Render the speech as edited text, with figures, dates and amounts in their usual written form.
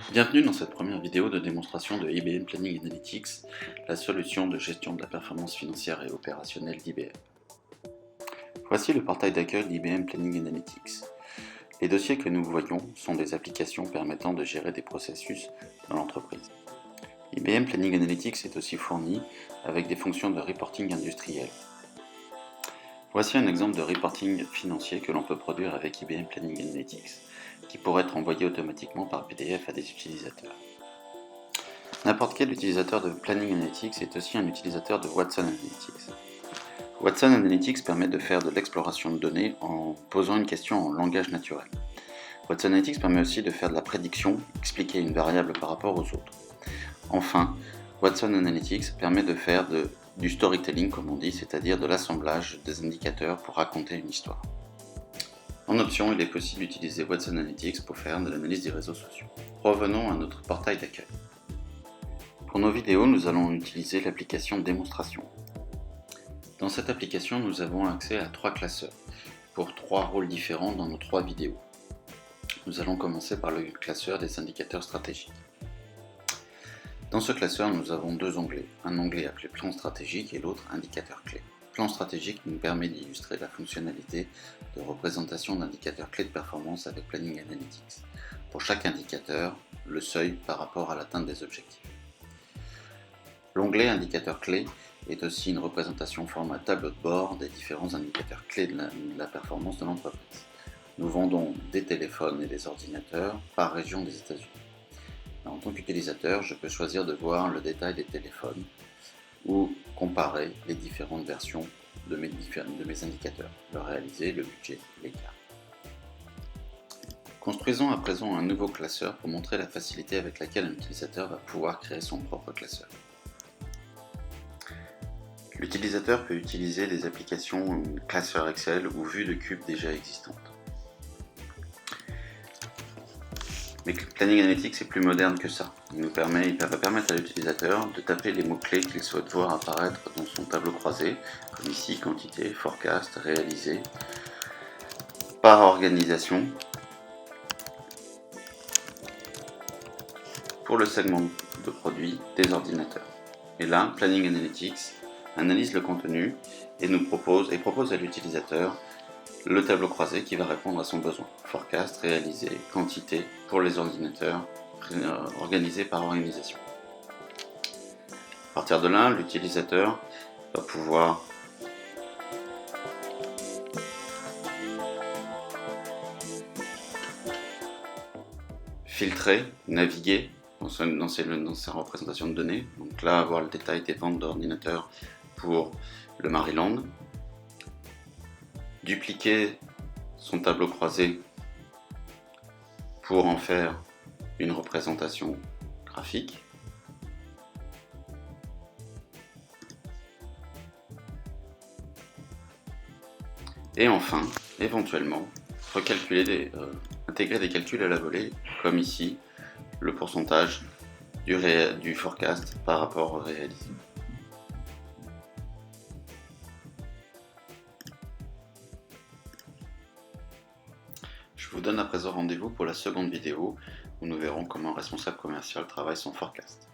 Bienvenue dans cette première vidéo de démonstration de IBM Planning Analytics, la solution de gestion de la performance financière et opérationnelle d'IBM. Voici le portail d'accueil d'IBM Planning Analytics. Les dossiers que nous voyons sont des applications permettant de gérer des processus dans l'entreprise. IBM Planning Analytics est aussi fourni avec des fonctions de reporting industriel. Voici un exemple de reporting financier que l'on peut produire avec IBM Planning Analytics, qui pourrait être envoyé automatiquement par PDF à des utilisateurs. N'importe quel utilisateur de Planning Analytics est aussi un utilisateur de Watson Analytics. Watson Analytics permet de faire de l'exploration de données en posant une question en langage naturel. Watson Analytics permet aussi de faire de la prédiction, expliquer une variable par rapport aux autres. Enfin, Watson Analytics permet de faire du storytelling, comme on dit, c'est-à-dire de l'assemblage des indicateurs pour raconter une histoire. En option, il est possible d'utiliser Watson Analytics pour faire de l'analyse des réseaux sociaux. Revenons à notre portail d'accueil. Pour nos vidéos, nous allons utiliser l'application démonstration. Dans cette application, nous avons accès à 3 classeurs, pour 3 rôles différents dans nos 3 vidéos. Nous allons commencer par le classeur des indicateurs stratégiques. Dans ce classeur, nous avons 2 onglets, un onglet appelé plan stratégique et l'autre indicateur clé. Plan stratégique nous permet d'illustrer la fonctionnalité de représentation d'indicateurs clés de performance avec Planning Analytics. Pour chaque indicateur, le seuil par rapport à l'atteinte des objectifs. L'onglet indicateur clé est aussi une représentation format tableau de bord des différents indicateurs clés de la performance de l'entreprise. Nous vendons des téléphones et des ordinateurs par région des États-Unis. En tant qu'utilisateur, je peux choisir de voir le détail des téléphones ou comparer les différentes versions de mes indicateurs, le réalisé, le budget, l'écart. Construisons à présent un nouveau classeur pour montrer la facilité avec laquelle un utilisateur va pouvoir créer son propre classeur. L'utilisateur peut utiliser des applications classeur Excel ou vues de cubes déjà existantes. Mais Planning Analytics est plus moderne que ça. Il va permettre à l'utilisateur de taper les mots-clés qu'il souhaite voir apparaître dans son tableau croisé, comme ici quantité, forecast, réalisé, par organisation, pour le segment de produits des ordinateurs. Et là, Planning Analytics analyse le contenu et propose à l'utilisateur le tableau croisé qui va répondre à son besoin. Forecast, réalisé, quantité pour les ordinateurs, organisé par organisation. À partir de là, l'utilisateur va pouvoir filtrer, naviguer dans sa représentation de données. Donc là, avoir le détail des ventes d'ordinateurs pour le Maryland. Dupliquer son tableau croisé pour en faire une représentation graphique. Et enfin, éventuellement, intégrer des calculs à la volée, comme ici, le pourcentage du forecast par rapport au réalisé. Je vous donne à présent rendez-vous pour la seconde vidéo où nous verrons comment un responsable commercial travaille son forecast.